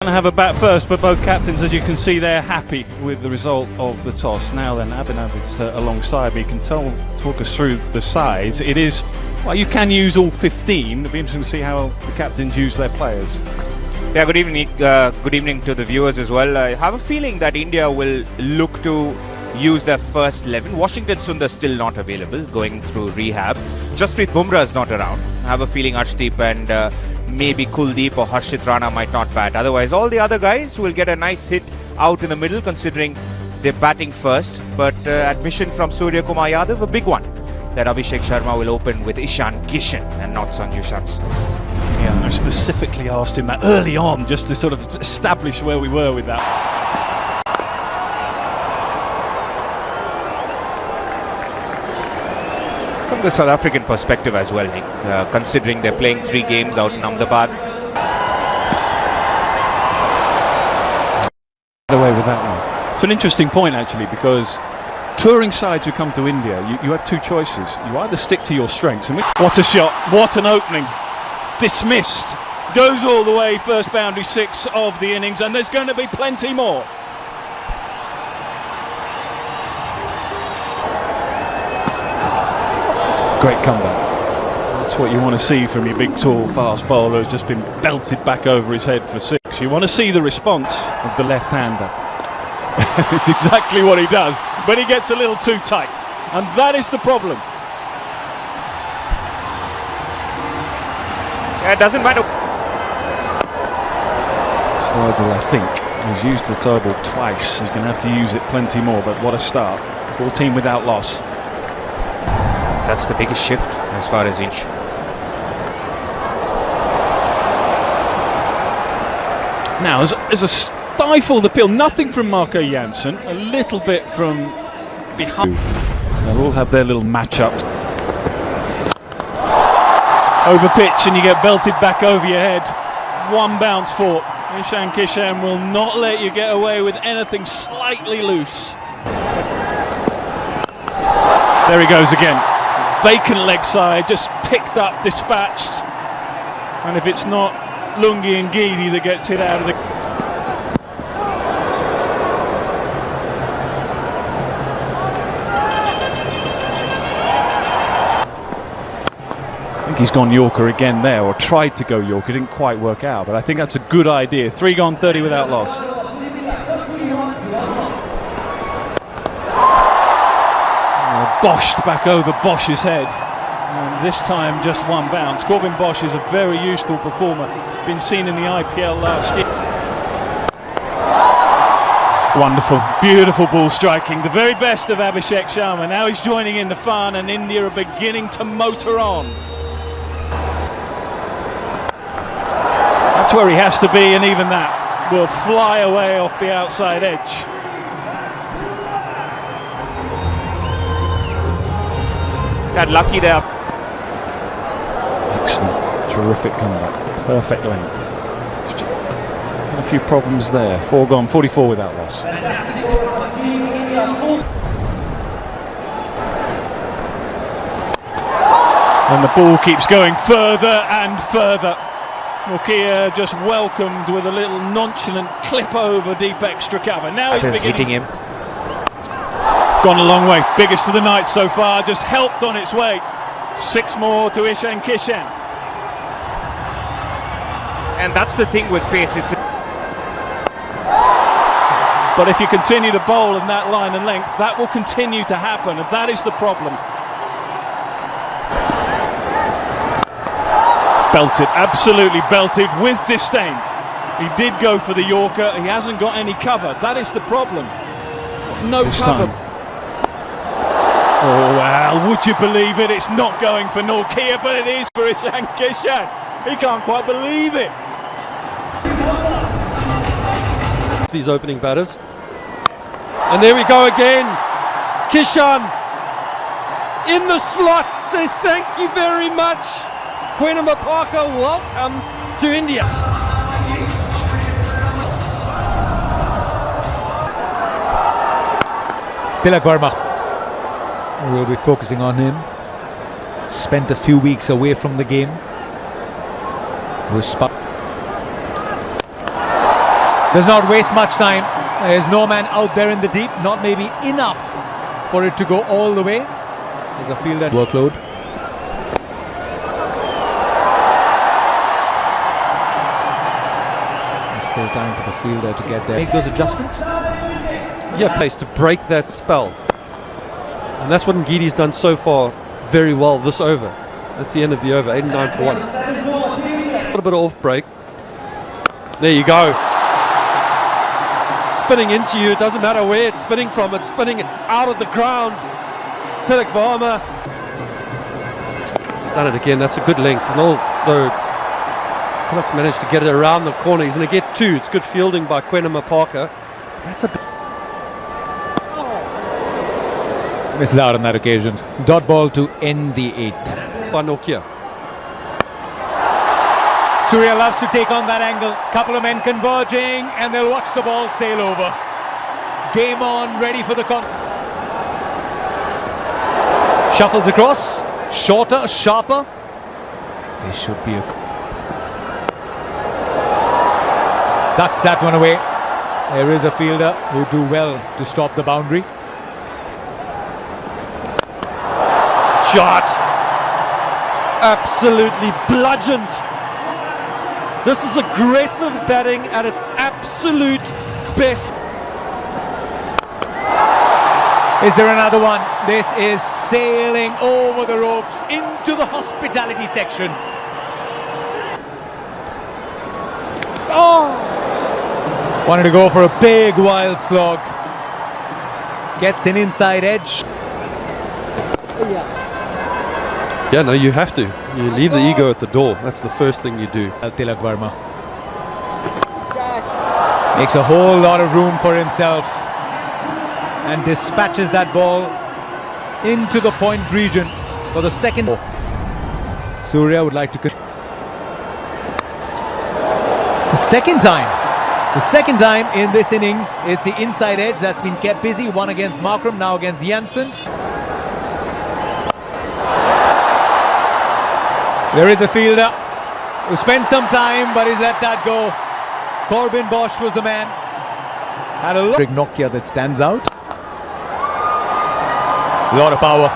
Going to have a bat first, but both captains, as you can see, they're happy with the result of the toss. Now then, Abhinav is alongside me. You can talk us through the sides. It is, well, you can use all 15. It'll be interesting to see how the captains use their players. Yeah, good evening to the viewers as well. I have a feeling that India will look to use their first 11. Washington Sundar still not available, going through rehab. Jasprit Bumrah is not around. I have a feeling Arshdeep and maybe Kuldeep or Harshit Rana might not bat. Otherwise, all the other guys will get a nice hit out in the middle, considering they're batting first. But admission from Surya Kumar Yadav, a big one, that Abhishek Sharma will open with Ishan Kishan and not Sanju Shamson. Yeah, I specifically asked him that early on, just to sort of establish where we were with that. From the South African perspective as well, Nick, considering they're playing 3 games out in Ahmedabad. Away with that one. It's an interesting point actually, because touring sides who come to India, you have 2 choices. You either stick to your strengths, and what a shot, what an opening. Dismissed, goes all the way, first boundary 6 of the innings, and there's going to be plenty more. Great comeback. That's what you want to see from your big, tall, fast bowler who's just been belted back over his head for 6. You want to see the response of the left-hander. It's exactly what he does, but he gets a little too tight, and that is the problem. Yeah, it doesn't matter. Slidell, I think, has used the toe ball twice. He's going to have to use it plenty more, but what a start. 14 without loss. That's the biggest shift as far as inch. Now, there's a stifled appeal. Nothing from Marco Jansen. A little bit from behind. They'll all have their little match-up. Over pitch, and you get belted back over your head. 1 bounce for Ishan Kishan will not let you get away with anything slightly loose. There he goes again. Vacant leg side, just picked up, dispatched. And if it's not Lungi and Geedy that gets hit out of the... I think he's gone Yorker again there, or tried to go Yorker. Didn't quite work out, but I think that's a good idea. 3 gone, 30 without loss. Boshed back over Bosch's head, and this time just 1 bounce. Corbin Bosch is a very useful performer, been seen in the IPL last year. Wonderful, beautiful ball striking, the very best of Abhishek Sharma. Now he's joining in the fun, and India are beginning to motor on. That's where he has to be, and even that will fly away off the outside edge. Got lucky there. Excellent, terrific comeback, perfect length. A few problems there. 4 gone, 44 without loss. And the ball keeps going further and further. Nortje just welcomed with a little nonchalant clip over deep extra cover. Now he's hitting him. Gone a long way, biggest of the night so far, just helped on its way. 6 more to Ishan Kishan. And that's the thing with pace, but if you continue to bowl in that line and length, that will continue to happen, and that is the problem. Belted, absolutely belted with disdain. He did go for the Yorker, he hasn't got any cover, that is the problem. No cover. Oh well, would you believe it? It's not going for Nortje, but it is for Ishan Kishan. He can't quite believe it. These opening batters. And there we go again. Kishan in the slot says thank you very much. Quinama Parker, welcome to India. Tilak Verma. We'll be focusing on him. Spent a few weeks away from the game. Does not waste much time. There's no man out there in the deep, not maybe enough for it to go all the way. There's a fielder workload. There's still time for the fielder to get there. Make those adjustments. Yeah, place to break that spell. And that's what Ngidi's done so far very well this over. That's the end of the over, 89 for 1. A little bit of off break. There you go. Spinning into you, it doesn't matter where it's spinning from, it's spinning out of the ground. Tilak Varma. He's done it again, that's a good length. And although Tilak's managed to get it around the corner, he's going to get 2. It's good fielding by Quenema Parker. That's a bit. Misses out on that occasion. Dot ball to end the 8th. By Nokia. Surya loves to take on that angle. Couple of men converging and they'll watch the ball sail over. Game on, ready for the shuffles across. Shorter, sharper. There should be a... Ducks that one away. There is a fielder who do well to stop the boundary. Shot. Absolutely bludgeoned. This is aggressive batting at its absolute best. Is there another one? This is sailing over the ropes into the hospitality section. Wanted to go for a big wild slog. Gets an inside edge. Yeah, no, you have to. You leave the ego at the door. That's the first thing you do. Tilak Varma makes a whole lot of room for himself and dispatches that ball into the point region for the second. Surya would like to... It's the second time. The second time in this innings. It's the inside edge that's been kept busy. One against Markram, now against Jansen. There is a fielder who spent some time but he's let that go. Corbin Bosch was the man. Had a lot. Nokia that stands out. A lot of power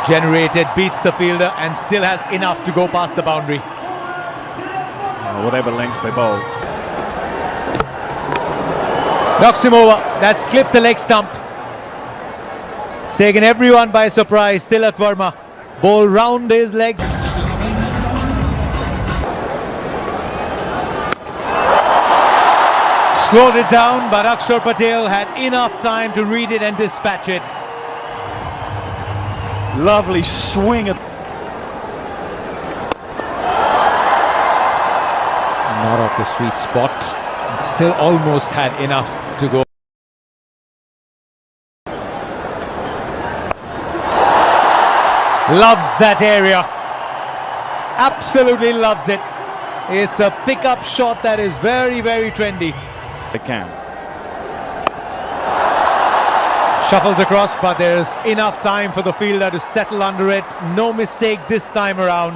generated, beats the fielder and still has enough to go past the boundary. Whatever length they bowl. Knocks him over. That's clipped the leg stump. It's taken everyone by surprise. Tilak Varma. Ball round his legs. Slowed it down, but Akshar Patel had enough time to read it and dispatch it. Lovely swing. Not off the sweet spot. It still almost had enough to go. Loves that area. Absolutely loves it. It's a pickup shot that is very, very trendy. They can. Shuffles across, but there's enough time for the fielder to settle under it. No mistake this time around.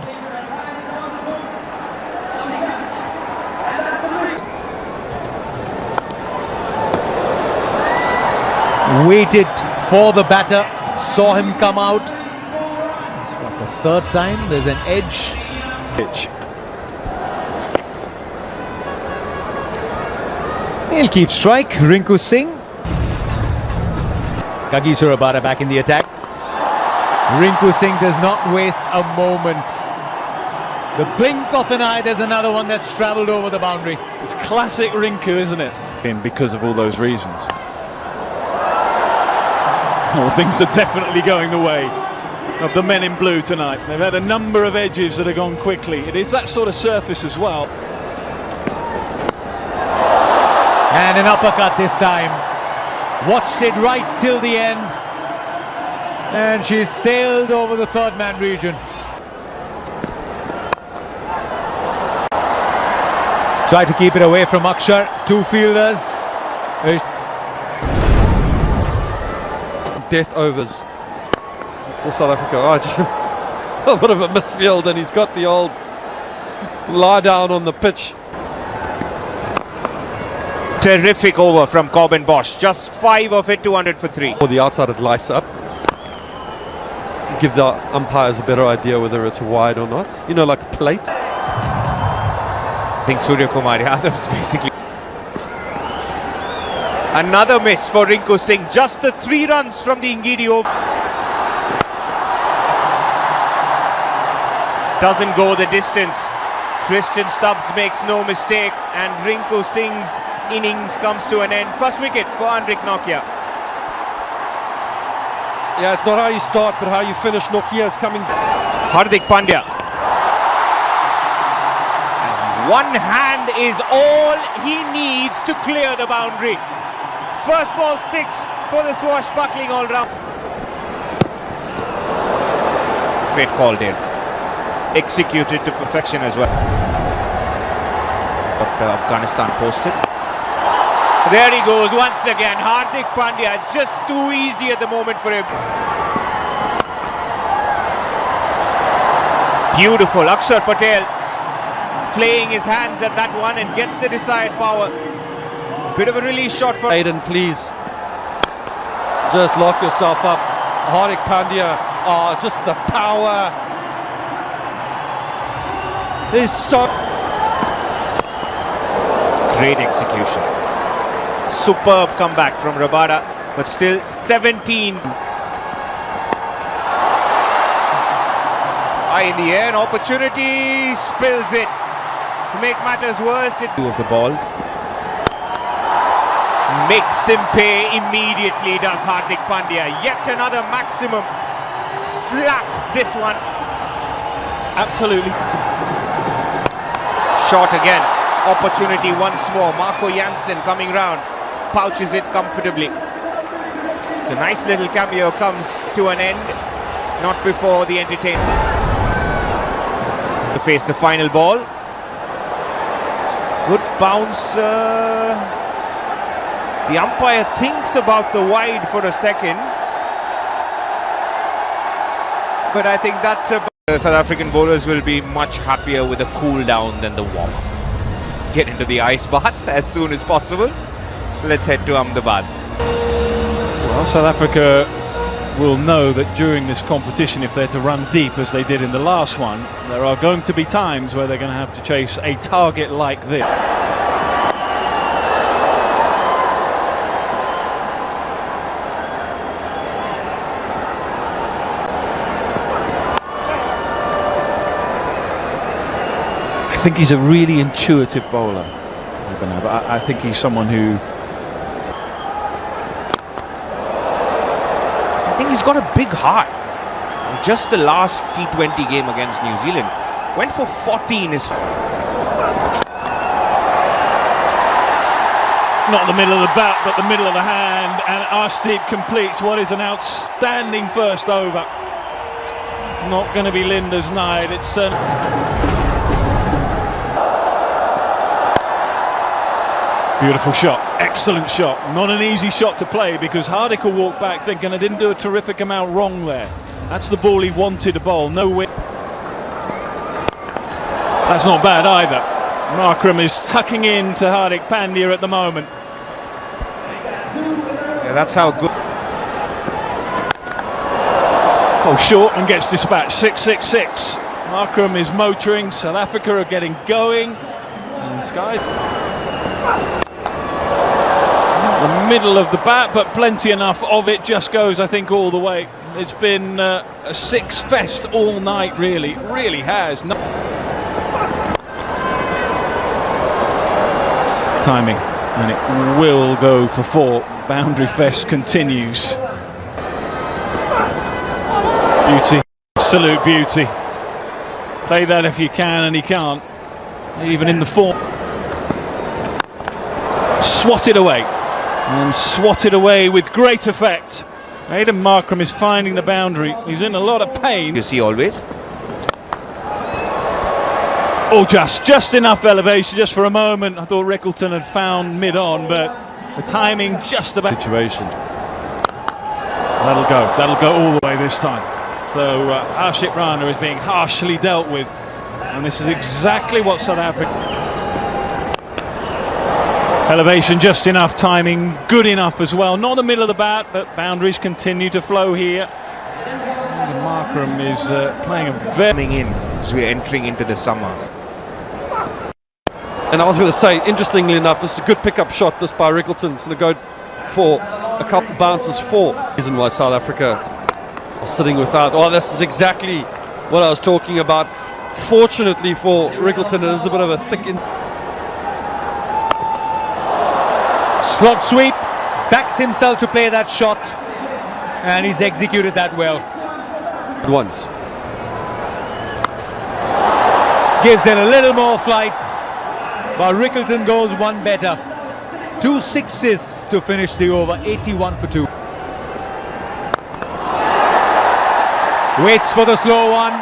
Waited for the batter, saw him come out. But the third time, there's an edge. Pitch. He'll keep strike. Rinku Singh. Kagiso Rabada back in the attack. Rinku Singh does not waste a moment. The blink of an eye, there's another one that's travelled over the boundary. It's classic Rinku, isn't it? Because of all those reasons. Well, things are definitely going the way of the men in blue tonight. They've had a number of edges that have gone quickly. It is that sort of surface as well. And an uppercut this time. Watched it right till the end. And she's sailed over the third man region. Try to keep it away from Akshar. Two fielders. Death overs for South Africa. Oh, just a bit of a misfield, and he's got the old lie down on the pitch. Terrific over from Corbin Bosch. Just 5 of it, 200 for 3. Or the outside, it lights up. Give the umpires a better idea whether it's wide or not. You know, like plates. I think Surya Kumar Yadav's basically. Another miss for Rinku Singh. Just the 3 runs from the Ngidi over. Doesn't go the distance. Tristan Stubbs makes no mistake, and Rinku Singh's innings comes to an end. First wicket for Anrich Nokia. Yeah, it's not how you start, but how you finish. Nokia is coming. Hardik Pandya. And one hand is all he needs to clear the boundary. First ball 6 for the swashbuckling all-round. Great call there. Executed to perfection as well. Afghanistan posted. There he goes once again. Hardik Pandya. It's just too easy at the moment for him. Beautiful. Akshar Patel flaying his hands at that one and gets the desired power. Bit of a release shot for Aiden, please. Just lock yourself up. Hardik Pandya. Oh, just the power. There's so great execution. Superb comeback from Rabada, but still 17. High in the air, an opportunity, spills it. To make matters worse, two of the ball. Makes him pay immediately, does Hardik Pandya. Yet another maximum. Flat this one. Absolutely. Shot again. Opportunity once more. Marco Jansen coming round. Pouches it comfortably. So nice little cameo comes to an end. Not before the entertainment. To face the final ball. Good bounce. The umpire thinks about the wide for a second. But I think that's about. The South African bowlers will be much happier with a cool down than the warm up. Get into the ice bath as soon as possible. Let's head to Ahmedabad. Well, South Africa will know that during this competition, if they're to run deep as they did in the last one, there are going to be times where they're going to have to chase a target like this. I think he's a really intuitive bowler. I think he's someone who. I think he's got a big heart. Just the last T20 game against New Zealand went for 40 in his. Not the middle of the bat, but the middle of the hand, and Arshdeep completes what is an outstanding first over. It's not going to be Linda's night. It's. Beautiful shot, excellent shot. Not an easy shot to play because Hardik will walk back thinking I didn't do a terrific amount wrong there. That's the ball he wanted to bowl, no way. That's not bad either. Markram is tucking in to Hardik Pandya at the moment. Yeah, that's how good. Oh, short and gets dispatched, 6-6-6. Markram is motoring, South Africa are getting going. And Sky. The middle of the bat, but plenty enough of it, just goes, I think, all the way. It's been a 6 fest all night, really has. Timing, and it will go for 4. Boundary fest continues. Beauty, absolute beauty. Play that if you can, and he can't, even in the form. Swatted away. And swatted away with great effect. Aiden Markram is finding the boundary. He's in a lot of pain. You see always. Oh, just enough elevation, just for a moment. I thought Rickleton had found mid-on, but the timing just about. Situation. That'll go all the way this time. So Harshit Rana is being harshly dealt with. And this is exactly what South Africa. Elevation just enough, timing good enough as well. Not the middle of the bat, but boundaries continue to flow here. Markram is playing a very... Coming in as we're entering into the summer. And I was going to say, interestingly enough, this is a good pickup shot, this by Rickleton. It's going to go for a couple bounces for. Reason why South Africa are sitting without. Oh, this is exactly what I was talking about. Fortunately for Rickleton, it is a bit of a thick... Slot sweep, backs himself to play that shot, and he's executed that well. Ones. Gives it a little more flight, but Rickleton goes one better. 2 sixes to finish the over, 81 for 2. Waits for the slow one.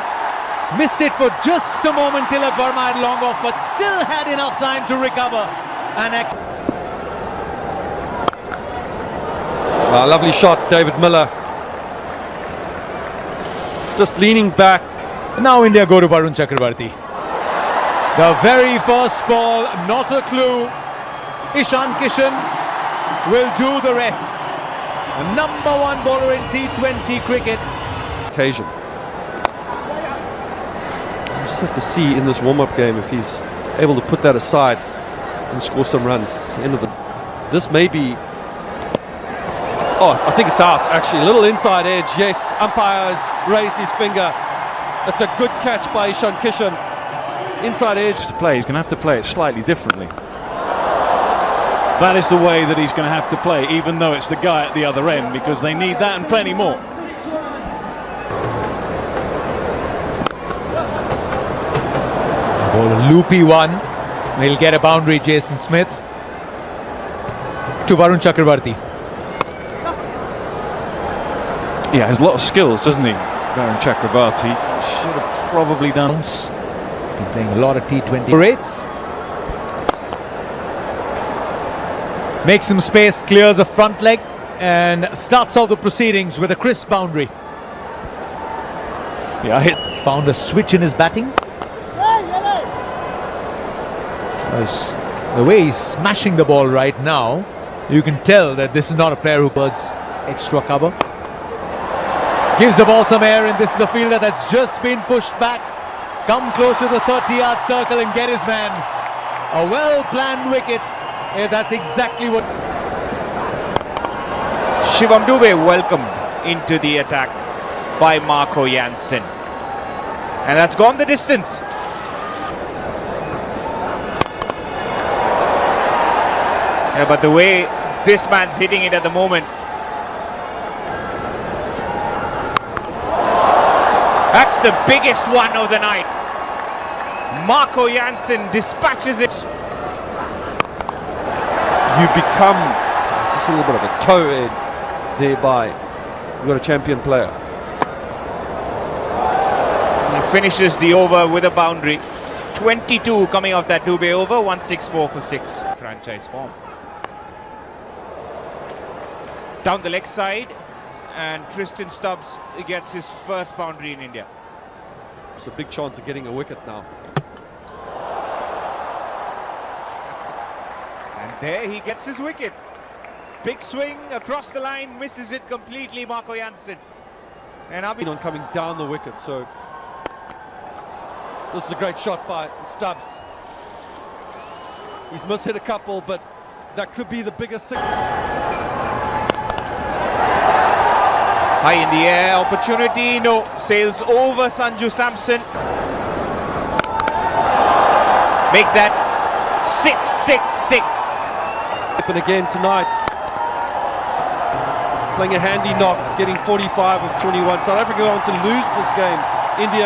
Missed it for just a moment. Tilak Verma had long off, but still had enough time to recover. And Lovely shot, David Miller. Just leaning back. now India go to Varun Chakravarti. The very first ball, not a clue. Ishan Kishan will do the rest. The #1 bowler in T20 cricket. Occasion. We just have to see in this warm-up game if he's able to put that aside and score some runs. End of the. This may be. Oh, I think it's out. Actually, a little inside edge. Yes, umpire has raised his finger. That's a good catch by Ishan Kishan. Inside edge to play. He's going to have to play it slightly differently. That is the way that he's going to have to play, even though it's the guy at the other end, because they need that and plenty more. Ball a loopy one. He'll get a boundary, Jason Smith. To Varun Chakravarti. Yeah, he has a lot of skills, doesn't he? Varun Chakravarti should have probably done. Been playing a lot of T20 rates. Makes some space, clears a front leg, and starts out the proceedings with a crisp boundary. Yeah, hit. Found a switch in his batting. As the way he's smashing the ball right now, you can tell that this is not a player who birds extra cover. Gives the ball some air, and this is the fielder that's just been pushed back. Come close to the 30-yard circle and get his man. A well-planned wicket. Yeah, that's exactly what... Shivam Dube welcomed into the attack by Marco Jansen. And that's gone the distance. Yeah, but the way this man's hitting it at the moment. That's the biggest one of the night. Marco Jansen dispatches it. you become just a little bit of a toe-ed thereby. You've got a champion player. He finishes the over with a boundary. 22 coming off that Dube over, 164 for 6. Franchise form. Down the leg side, and Tristan Stubbs gets his first boundary in India. It's a big chance of getting a wicket now. And there he gets his wicket. Big swing across the line, misses it completely, Marco Jansen. And On coming down the wicket, so this is a great shot by Stubbs. He's mishit a couple, but that could be the biggest thing. high in the air, opportunity, no, sails over Sanju Samson. Make that 6-6-6. Happen again tonight. Playing a handy knock, getting 45 of 21. South Africa want to lose this game. India